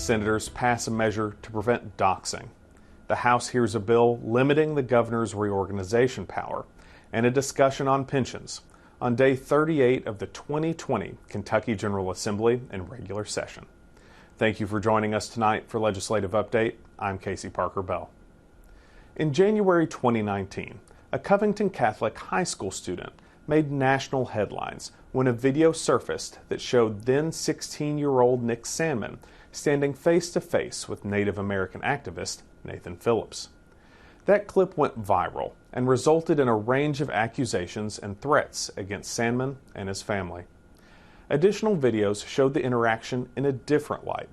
Senators pass a measure to prevent doxing. The House hears a bill limiting the governor's reorganization power, and a discussion on pensions on day 38 of the 2020 Kentucky General Assembly in regular session. Thank you for joining us tonight for Legislative Update. I'm Casey Parker Bell. In January 2019, a Covington Catholic high school student made national headlines when a video surfaced that showed then 16-year-old Nick Sandmann standing face-to-face with Native American activist Nathan Phillips. That clip went viral and resulted in a range of accusations and threats against Sandmann and his family. Additional videos showed the interaction in a different light.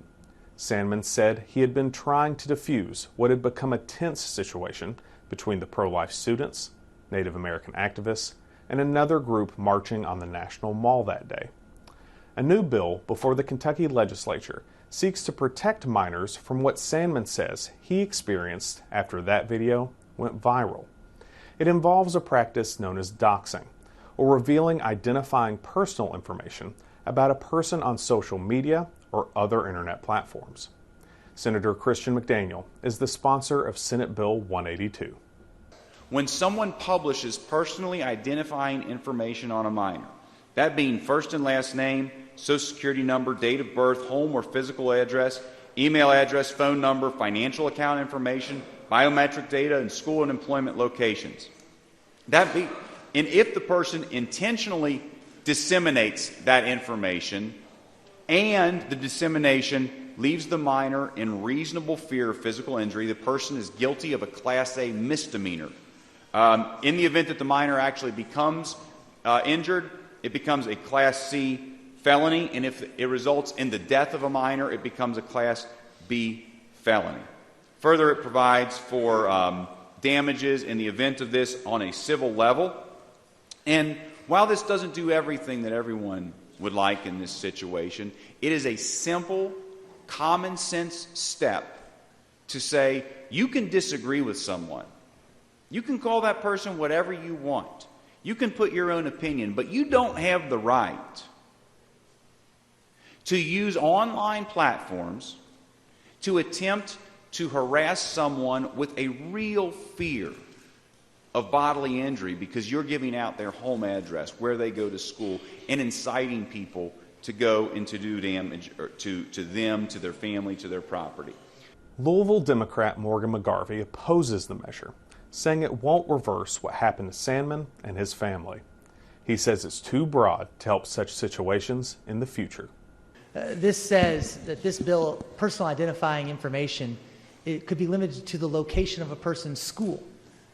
Sandmann said he had been trying to defuse what had become a tense situation between the pro-life students, Native American activists, and another group marching on the National Mall that day. A new bill before the Kentucky legislature seeks to protect minors from what Sandmann says he experienced after that video went viral. It involves a practice known as doxing, or revealing identifying personal information about a person on social media or other internet platforms. Senator Christian McDaniel is the sponsor of Senate Bill 182. When someone publishes personally identifying information on a minor, that being first and last name, social security number, date of birth, home or physical address, email address, phone number, financial account information, biometric data, and school and employment locations. And if the person intentionally disseminates that information and the dissemination leaves the minor in reasonable fear of physical injury, the person is guilty of a Class A misdemeanor. In the event that the minor actually becomes injured, it becomes a Class C felony, and if it results in the death of a minor, it becomes a Class B felony. Further, it provides for damages in the event of this on a civil level. And while this doesn't do everything that everyone would like in this situation, it is a simple, common sense step to say you can disagree with someone. You can call that person whatever you want. You can put your own opinion, but you don't have the right to use online platforms to attempt to harass someone with a real fear of bodily injury because you're giving out their home address, where they go to school, and inciting people to go and to do damage to them, to their family, to their property. Louisville Democrat Morgan McGarvey opposes the measure, saying it won't reverse what happened to Sandmann and his family. He says it's too broad to help such situations in the future. This says that this bill, personal identifying information, it could be limited to the location of a person's school.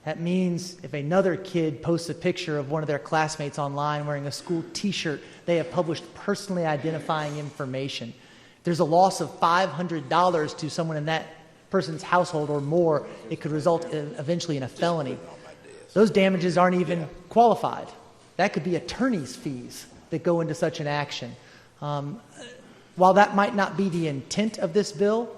That means if another kid posts a picture of one of their classmates online wearing a school t-shirt, they have published personally identifying information. If there's a loss of $500 to someone in that person's household or more, it could result eventually in a felony. Those damages aren't even qualified. That could be attorney's fees that go into such an action. While that might not be the intent of this bill,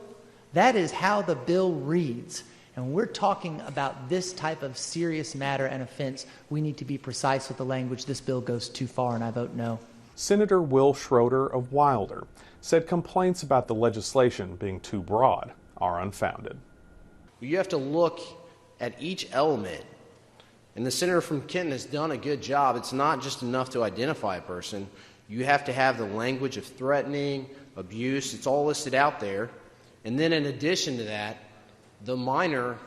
that is how the bill reads. And when we're talking about this type of serious matter and offense, we need to be precise with the language. This bill goes too far, and I vote no. Senator Will Schroeder of Wilder said complaints about the legislation being too broad are unfounded. You have to look at each element, and the senator from Kenton has done a good job. It's not just enough to identify a person. You have to have the language of threatening, abuse. It's all listed out there. And then in addition to that, the minor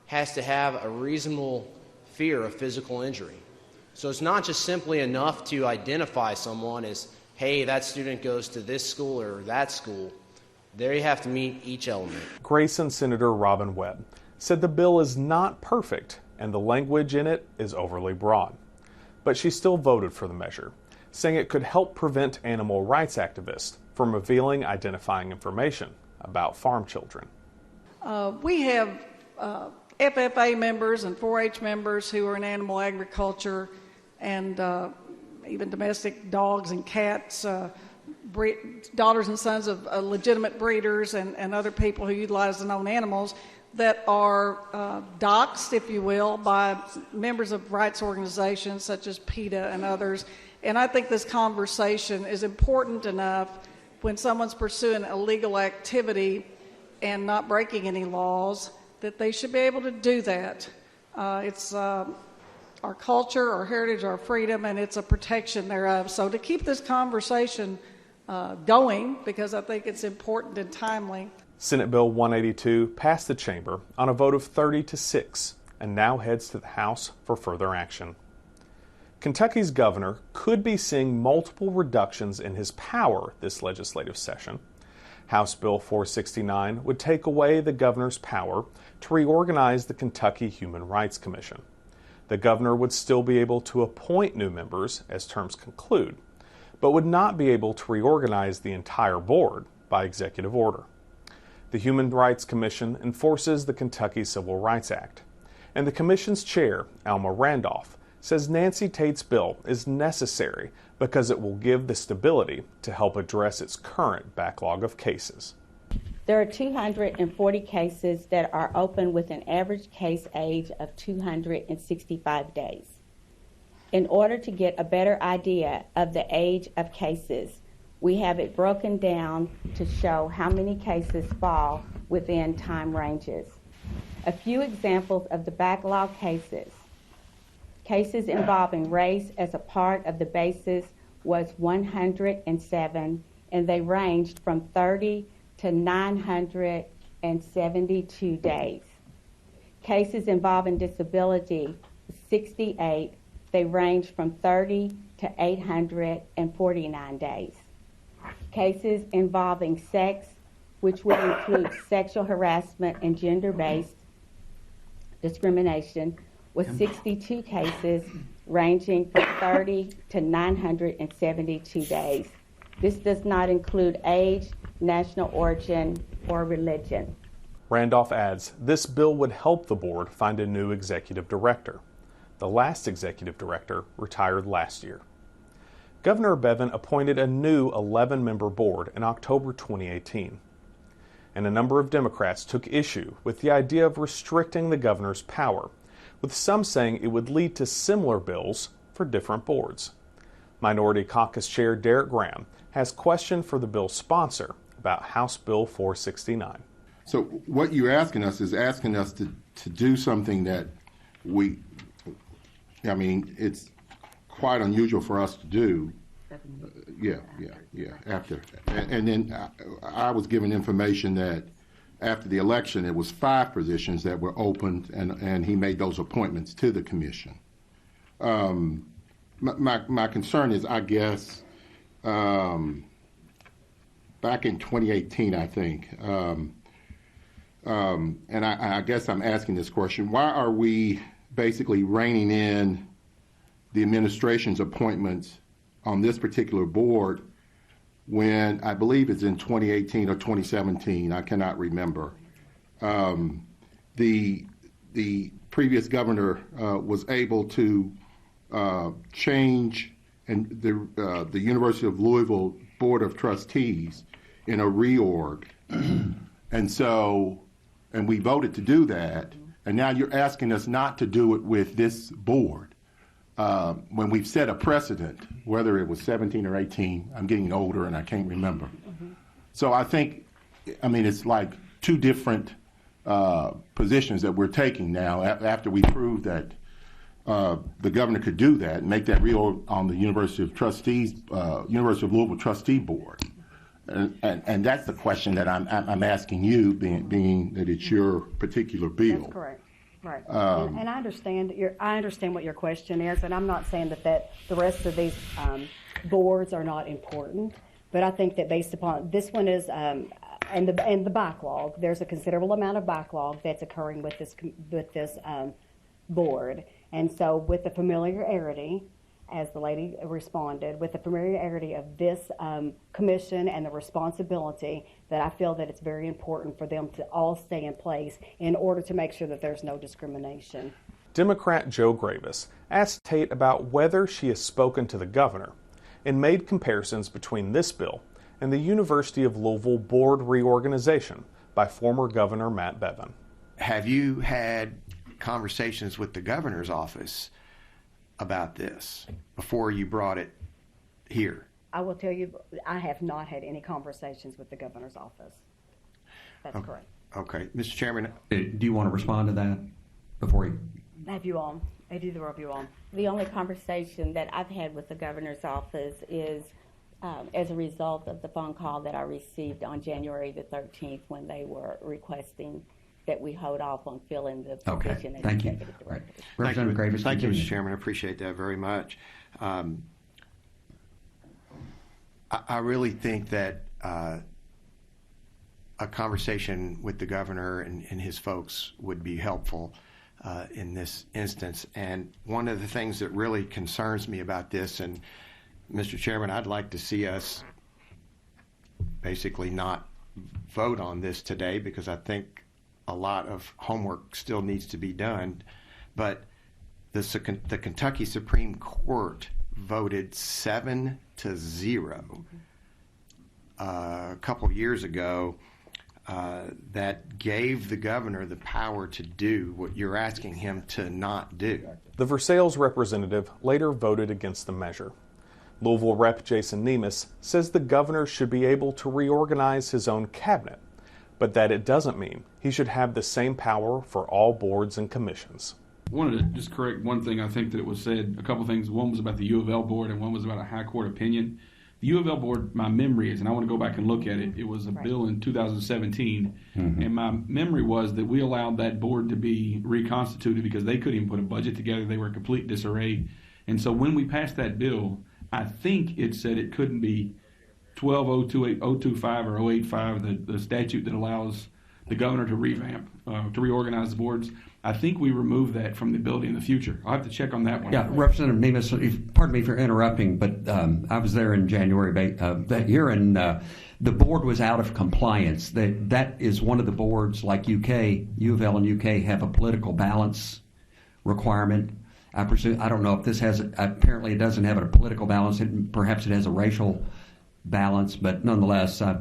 has to have a reasonable fear of physical injury. So it's not just simply enough to identify someone as, hey, that student goes to this school or that school. There you have to meet each element. Grayson Senator Robin Webb said the bill is not perfect and the language in it is overly broad. But she still voted for the measure, saying it could help prevent animal rights activists from revealing identifying information about farm children. We have FFA members and 4-H members who are in animal agriculture and even domestic dogs and cats, daughters and sons of legitimate breeders and other people who utilize the known animals that are doxxed, if you will, by members of rights organizations such as PETA and others. And I think this conversation is important enough when someone's pursuing illegal activity and not breaking any laws, that they should be able to do that. It's our culture, our heritage, our freedom, and it's a protection thereof. So to keep this conversation going, because I think it's important and timely. Senate Bill 182 passed the chamber on a vote of 30-6 and now heads to the House for further action. Kentucky's governor could be seeing multiple reductions in his power this legislative session. House Bill 469 would take away the governor's power to reorganize the Kentucky Human Rights Commission. The governor would still be able to appoint new members as terms conclude, but would not be able to reorganize the entire board by executive order. The Human Rights Commission enforces the Kentucky Civil Rights Act, and the commission's chair, Alma Randolph, says Nancy Tate's bill is necessary because it will give the stability to help address its current backlog of cases. There are 240 cases that are open with an average case age of 265 days. In order to get a better idea of the age of cases, we have it broken down to show how many cases fall within time ranges. A few examples of the backlog cases. Cases involving race as a part of the basis was 107, and they ranged from 30 to 972 days. Cases involving disability, 68, they ranged from 30 to 849 days. Cases involving sex, which would include sexual harassment and gender-based discrimination, was 62 cases ranging from 30 to 972 days. This does not include age, national origin, or religion. Randolph adds this bill would help the board find a new executive director. The last executive director retired last year. Governor Bevin appointed a new 11-member board in October 2018. And a number of Democrats took issue with the idea of restricting the governor's power, with some saying it would lead to similar bills for different boards. Minority Caucus Chair Derek Graham has questioned for the bill's sponsor about House Bill 469. So what you're asking us is asking us to do something that it's quite unusual for us to do. After. And then I was given information that after the election, it was 5 positions that were opened, and he made those appointments to the commission. My concern is, I guess, back in 2018, I think, and I guess I'm asking this question, why are we basically reining in the administration's appointments on this particular board when I believe it's in 2018 or 2017, I cannot remember. The previous governor was able to change the University of Louisville Board of Trustees in a reorg. And we voted to do that, and now you're asking us not to do it with this board. When we've set a precedent, whether it was 17 or 18, I'm getting older and I can't remember. Mm-hmm. So I think, it's like 2 different positions that we're taking now after we proved that the governor could do that and make that real on the University of Louisville Trustee Board. And that's the question that I'm asking you, being that it's your particular bill. That's correct. Right, and I understand what your question is, and I'm not saying that the rest of these boards are not important, but I think that based upon this one is and the backlog, there's a considerable amount of backlog that's occurring with this board, and so with the familiarity, as the lady responded, with the familiarity of this commission and the responsibility, that I feel that it's very important for them to all stay in place in order to make sure that there's no discrimination. Democrat Joe Gravis asked Tate about whether she has spoken to the governor and made comparisons between this bill and the University of Louisville board reorganization by former Governor Matt Bevin. Have you had conversations with the governor's office about this before you brought it here? I will tell you, I have not had any conversations with the governor's office. That's correct. Okay. Mr. Chairman. Do you want to respond to that before you? Have you on? Have either of you on? The only conversation that I've had with the governor's office is as a result of the phone call that I received on January the 13th when they were requesting that we hold off on filling the position as Thank you. executive director. Right. Representative Gravis, Thank you, continue. Mr. Chairman. I appreciate that very much. I really think that a conversation with the governor and his folks would be helpful in this instance. And one of the things that really concerns me about this, and Mr. Chairman, I'd like to see us basically not vote on this today because I think a lot of homework still needs to be done. But the Kentucky Supreme Court voted 7-0 a couple years ago that gave the governor the power to do what you're asking him to not do. The Versailles representative later voted against the measure. Louisville Rep. Jason Nemes says the governor should be able to reorganize his own cabinet, but that it doesn't mean he should have the same power for all boards and commissions. I wanted to just correct one thing. I think that it was said, a couple things. One was about the U of L board and one was about a high court opinion. The U of L board, my memory is, and I want to go back and look at it, it was a bill in 2017, and my memory was that we allowed that board to be reconstituted because they couldn't even put a budget together. They were in complete disarray. And so when we passed that bill, I think it said it couldn't be 12025 or 085, the statute that allows the governor to revamp, to reorganize the boards. I think we removed that from the ability in the future. I'll have to check on that one. Yeah, Representative Nemes, pardon me for interrupting, but I was there in January that year, and the board was out of compliance. That is one of the boards, like U of L and UK have a political balance requirement. I presume, I don't know if this has, apparently it doesn't have a political balance. Perhaps it has a racial balance, but nonetheless, I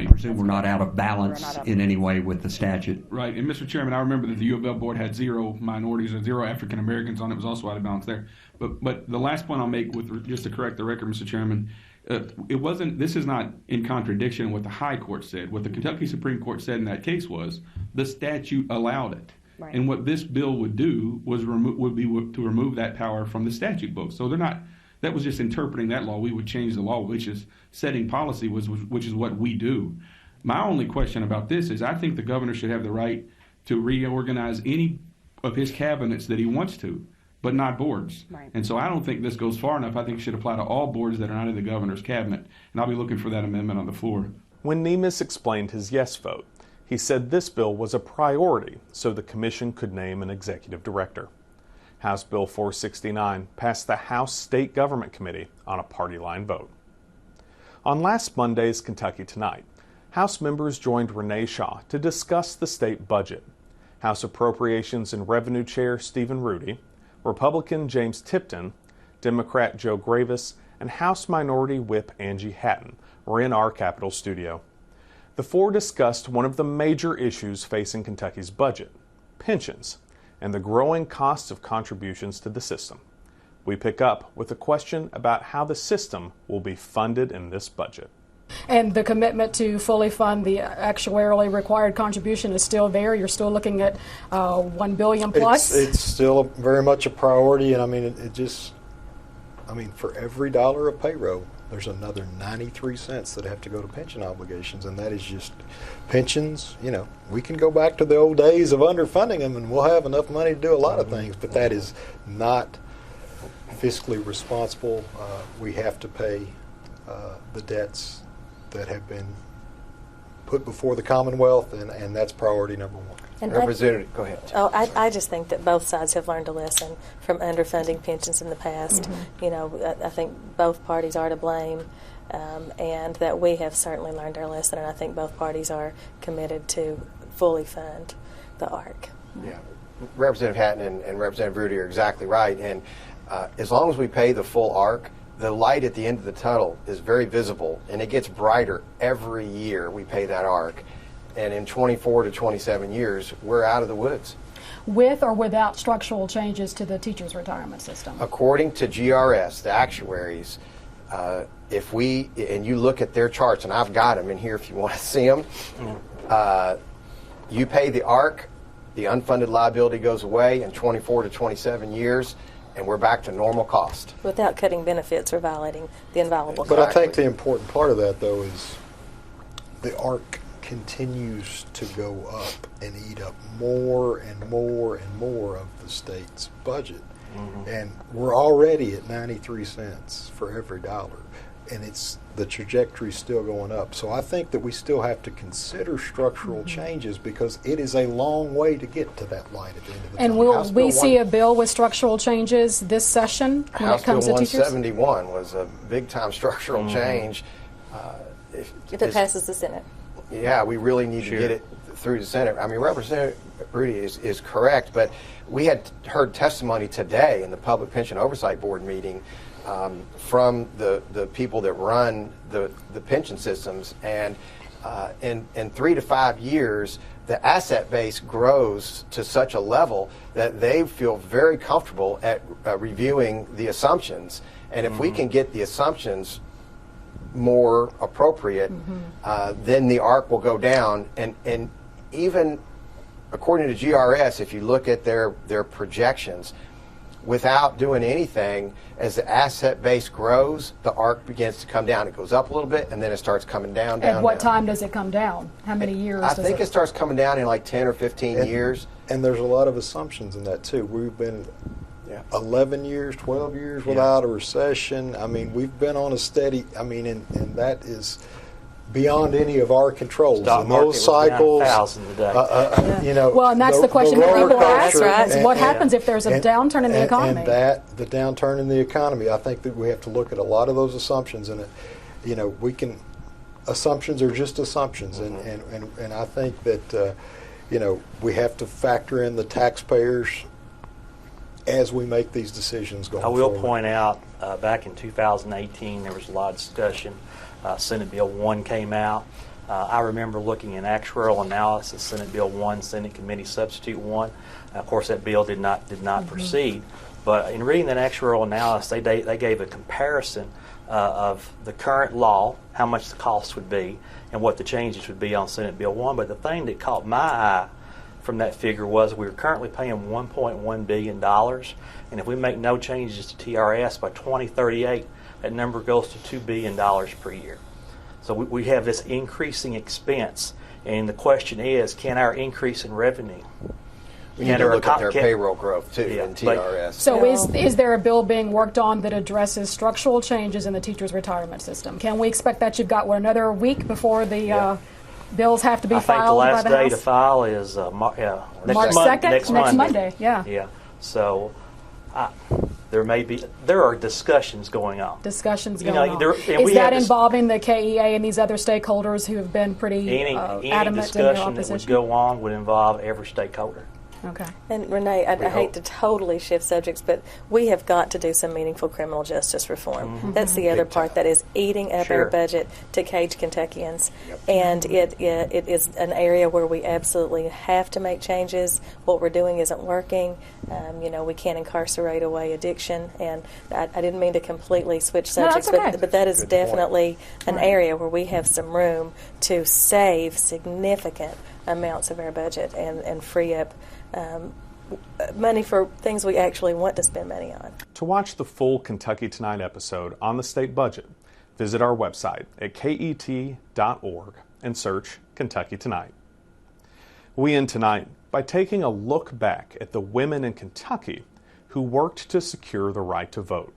presume we're not out of balance in any way with the statute. Right, and Mr. Chairman, I remember that the U of L board had 0 minorities or 0 African Americans on it. It was also out of balance there. But the last point I'll make, just to correct the record, Mr. Chairman, this is not in contradiction with what the High Court said. What the Kentucky Supreme Court said in that case was the statute allowed it. Right. And what this bill would do was would be to remove that power from the statute book. So that was just interpreting that law. We would change the law, which is setting policy, which is what we do. My only question about this is I think the governor should have the right to reorganize any of his cabinets that he wants to, but not boards. Right. And so I don't think this goes far enough. I think it should apply to all boards that are not in the governor's cabinet. And I'll be looking for that amendment on the floor. When Nemes explained his yes vote, he said this bill was a priority so the commission could name an executive director. House Bill 469 passed the House State Government Committee on a party line vote. On last Monday's Kentucky Tonight, House members joined Renee Shaw to discuss the state budget. House Appropriations and Revenue Chair Stephen Rudy, Republican James Tipton, Democrat Joe Gravis, and House Minority Whip Angie Hatton were in our Capitol studio. The four discussed one of the major issues facing Kentucky's budget, pensions, and the growing costs of contributions to the system. We pick up with a question about how the system will be funded in this budget. And the commitment to fully fund the actuarially required contribution is still there. You're still looking at $1 billion plus. It's still very much a priority, and I mean, for every dollar of payroll, there's another 93 cents that have to go to pension obligations, and that is just pensions. You know, we can go back to the old days of underfunding them, and we'll have enough money to do a lot of things, but that is not fiscally responsible. We have to pay the debts that have been put before the Commonwealth, and that's priority number one. And Representative, go ahead. I just think that both sides have learned a lesson from underfunding pensions in the past. Mm-hmm. You know, I think both parties are to blame, and that we have certainly learned our lesson, and I think both parties are committed to fully fund the ARC. Yeah, Representative Hatton and Representative Rudy are exactly right, and as long as we pay the full ARC, the light at the end of the tunnel is very visible, and it gets brighter every year we pay that ARC. And in 24 to 27 years, we're out of the woods. With or without structural changes to the teachers' retirement system? According to GRS, the actuaries, If you look at their charts, and I've got them in here if you want to see them, you pay the ARC, the unfunded liability goes away in 24 to 27 years, and we're back to normal cost. Without cutting benefits or violating the inviolable But cost. I think the important part of that, though, is the ARC continues to go up and eat up more and more and more of the state's budget. And we're already at 93 cents for every dollar, and the trajectory's still going up. So I think that we still have to consider structural changes, because it is a long way to get to that light at the end of the And tunnel. will we see a bill with structural changes this session when House it comes Bill to teachers? 171 was a big-time structural change. If it passes the Senate. Yeah, we really need to get it through the Senate. I mean, Representative Rudy is correct, but we had heard testimony today in the Public Pension Oversight Board meeting from the people that run the pension systems, and in 3 to 5 years, the asset base grows to such a level that they feel very comfortable at reviewing the assumptions. And if we can get the assumptions more appropriate, then the ARC will go down. And even according to GRS, if you look at their projections, without doing anything, as the asset base grows, the ARC begins to come down. It goes up a little bit, and then it starts coming down. At what time does it come down? How many years? I think it starts coming down in like 10 or 15 years. And there's a lot of assumptions in that, too. We've been 11 years, 12 years without a recession. I mean, we've been on a steady, and that is beyond any of our controls. Stock and market those was cycles, down 1,000 today. Well, and that's the question that people ask, right? is what happens if there's a downturn in the economy? And the downturn in the economy, I think that we have to look at a lot of those assumptions, and assumptions are just assumptions, and I think that we have to factor in the taxpayers as we make these decisions going forward. I will point out, back in 2018, there was a lot of discussion. Senate Bill 1 came out. I remember looking at actuarial analysis, Senate Bill 1, Senate Committee Substitute 1. Of course, that bill did not proceed. But in reading that actuarial analysis, they gave a comparison of the current law, how much the cost would be, and what the changes would be on Senate Bill 1. But the thing that caught my eye from that figure was we were currently paying $1.1 billion, and if we make no changes to TRS by 2038, that number goes to $2 billion per year. So we have this increasing expense, and the question is, can our increase in revenue? We need to look at their payroll growth, too, in TRS. So is there a bill being worked on that addresses structural changes in the teachers' retirement system? Can we expect that? You've got, another week before the bills have to be filed by the House? I think the last day to file is March 2nd? Next Monday, yeah. Yeah. So there are discussions going on. Is that involving the KEA and these other stakeholders who have been pretty adamant in their opposition? Any discussion that would go on would involve every stakeholder. Okay. And Renee, I hate to totally shift subjects, but we have got to do some meaningful criminal justice reform. That's the other part that is eating up our budget to cage Kentuckians. And it is an area where we absolutely have to make changes. What we're doing isn't working. We can't incarcerate away addiction. And I didn't mean to completely switch subjects, but that is definitely an area where we have some room to save significant amounts of our budget and free up money for things we actually want to spend money on. To watch the full Kentucky Tonight episode on the state budget, visit our website at ket.org and search Kentucky Tonight. We end tonight by taking a look back at the women in Kentucky who worked to secure the right to vote.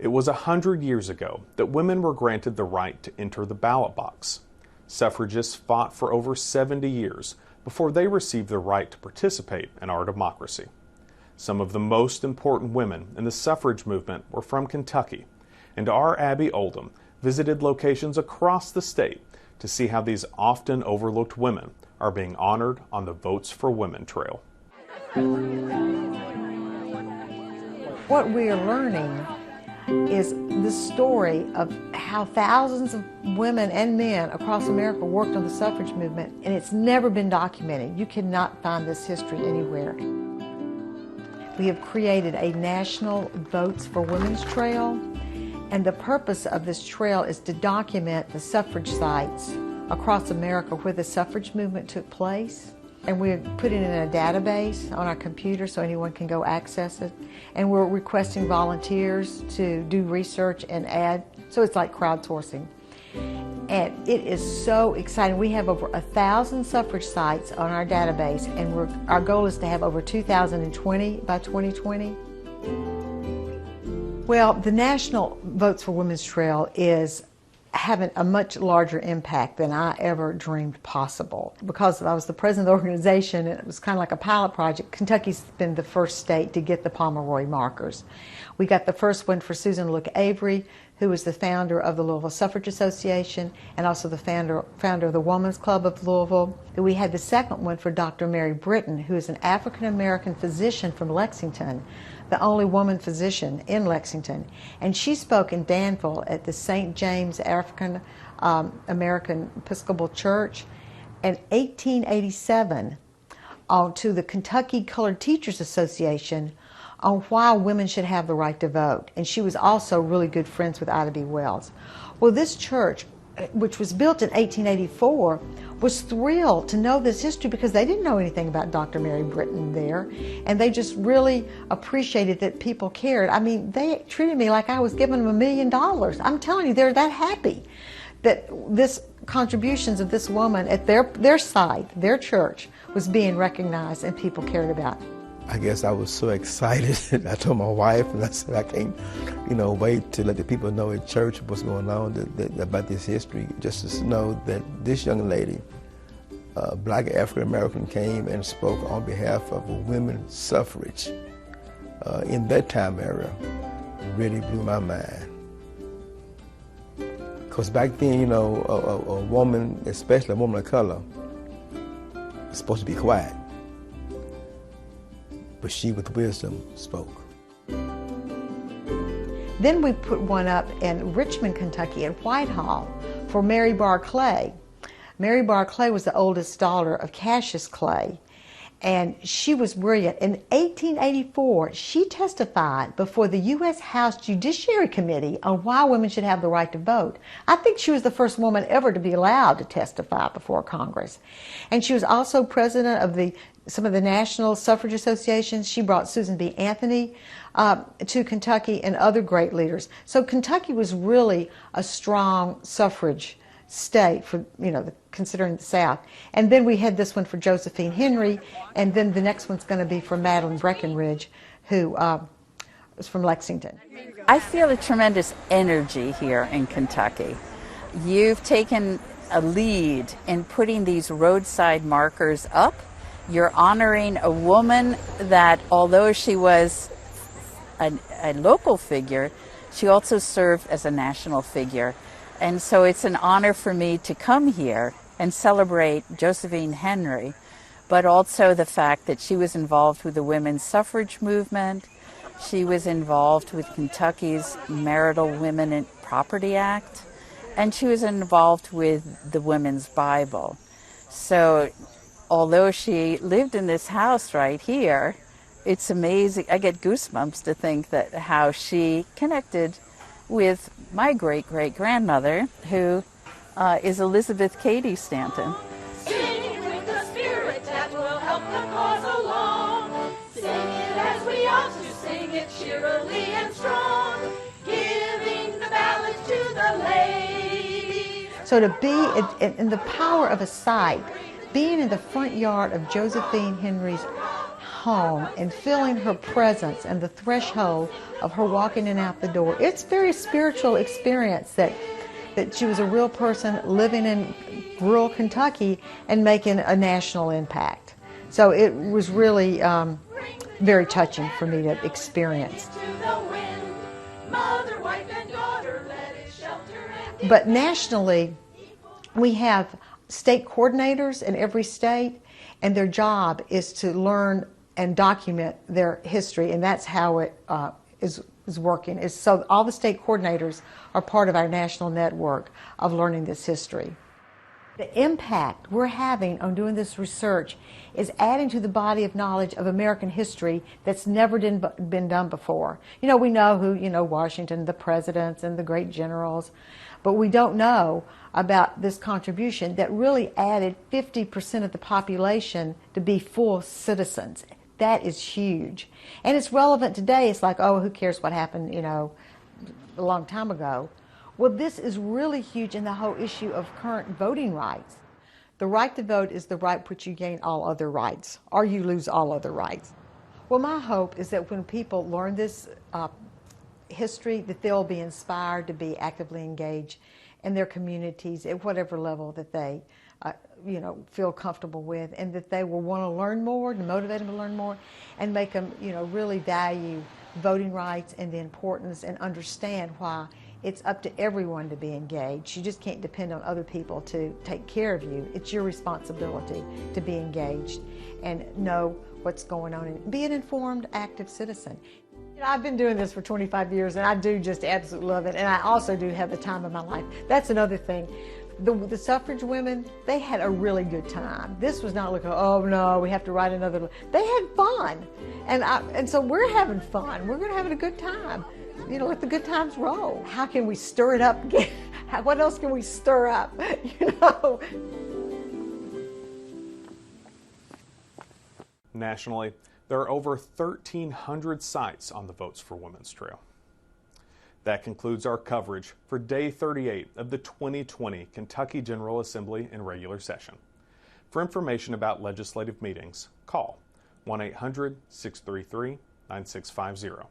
It was 100 years ago that women were granted the right to enter the ballot box. Suffragists fought for over 70 years before they received the right to participate in our democracy. Some of the most important women in the suffrage movement were from Kentucky, and our Abby Oldham visited locations across the state to see how these often overlooked women are being honored on the Votes for Women trail. What we are learning is the story of how thousands of women and men across America worked on the suffrage movement, and it's never been documented. You cannot find this history anywhere. We have created a national Votes for Women's trail, And the purpose of this trail is to document the suffrage sites across America where the suffrage movement took place. And we put it in a database on our computer so anyone can go access it. And we're requesting volunteers to do research and add, so it's like crowdsourcing. And it is so exciting. We have over 1,000 suffrage sites on our database, and our goal is to have over 2,020 by 2020. Well, the National Votes for Women's Trail is having a much larger impact than I ever dreamed possible. Because I was the president of the organization, and it was kind of like a pilot project. Kentucky's been the first state to get the Pomeroy markers. We got the first one for Susan Look Avery, who was the founder of the Louisville Suffrage Association and also the founder of the Women's Club of Louisville. We had the second one for Dr. Mary Britton, who is an African-American physician from Lexington, the only woman physician in Lexington. And she spoke in Danville at the St. James African American Episcopal Church in 1887 to the Kentucky Colored Teachers Association on why women should have the right to vote. And she was also really good friends with Ida B. Wells. Well, this church, which was built in 1884, was thrilled to know this history because they didn't know anything about Dr. Mary Britton there. And they just really appreciated that people cared. I mean, they treated me like I was giving them $1 million. I'm telling you, they're that happy that this contributions of this woman at their site, their church, was being recognized and people cared about. I guess I was so excited. I told my wife, and I said, I can't, wait to let the people know at church what's going on about this history. Just to know that this young lady, black African American, came and spoke on behalf of women's suffrage in that time era, really blew my mind. Because back then, a woman, especially a woman of color, is supposed to be quiet. But she, with wisdom, spoke. Then we put one up in Richmond, Kentucky at Whitehall for Mary Barr Clay. Mary Barr Clay was the oldest daughter of Cassius Clay, and she was brilliant. In 1884, she testified before the U.S. House Judiciary Committee on why women should have the right to vote. I think she was the first woman ever to be allowed to testify before Congress. And she was also president of some of the national suffrage associations. She brought Susan B. Anthony to Kentucky and other great leaders. So Kentucky was really a strong suffrage state for, considering the South. And then we had this one for Josephine Henry, and then the next one's going to be for Madeline Breckinridge, who was from Lexington. I feel a tremendous energy here in Kentucky. You've taken a lead in putting these roadside markers up. You're honoring a woman that, although she was a local figure, she also served as a national figure. And so it's an honor for me to come here and celebrate Josephine Henry, but also the fact that she was involved with the women's suffrage movement. She was involved with Kentucky's Marital Women and Property Act, and she was involved with the Women's Bible. So although she lived in this house right here, it's amazing. I get goosebumps to think that how she connected with my great-great-grandmother, who is Elizabeth Cady Stanton. Sing with the spirit that will help the cause along. Sing it as we ought to sing it cheerily and strong, giving the ballads to the lady. So to be in the power of a site, being in the front yard of Josephine Henry's home and feeling her presence and the threshold of her walking in and out the door, it's a very spiritual experience that she was a real person living in rural Kentucky and making a national impact. So it was really very touching for me to experience. But nationally, we have state coordinators in every state, and their job is to learn and document their history, and that's how it is working. So all the state coordinators are part of our national network of learning this history. The impact we're having on doing this research is adding to the body of knowledge of American history that's never been done before. We know who, Washington, the presidents and the great generals, but we don't know about this contribution that really added 50% of the population to be full citizens. That is huge. And it's relevant today. It's like, oh, who cares what happened, a long time ago. Well, this is really huge in the whole issue of current voting rights. The right to vote is the right which you gain all other rights, or you lose all other rights. Well, my hope is that when people learn this history, that they'll be inspired to be actively engaged in their communities at whatever level that they feel comfortable with, and that they will want to learn more, to motivate them to learn more, and make them, really value voting rights and the importance and understand why it's up to everyone to be engaged. You just can't depend on other people to take care of you. It's your responsibility to be engaged and know what's going on and be an informed, active citizen. I've been doing this for 25 years and I do just absolutely love it, and I also do have the time of my life. That's another thing. The suffrage women, they had a really good time. This was not like, oh no, we have to write another. They had fun, and so we're having fun. We're going to have a good time. Let the good times roll. How can we stir it up again? What else can we stir up? Nationally, there are over 1,300 sites on the Votes for Women's Trail. That concludes our coverage for Day 38 of the 2020 Kentucky General Assembly in regular session. For information about legislative meetings, call 1-800-633-9650.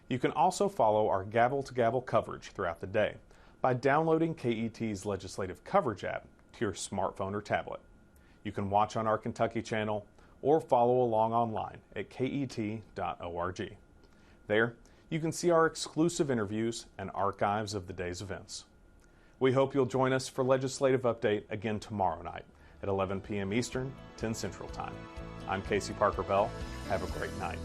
You can also follow our gavel-to-gavel coverage throughout the day by downloading KET's legislative coverage app to your smartphone or tablet. You can watch on our Kentucky channel or follow along online at ket.org. There, you can see our exclusive interviews and archives of the day's events. We hope you'll join us for Legislative Update again tomorrow night at 11 p.m. Eastern, 10 Central Time. I'm Casey Parker Bell. Have a great night.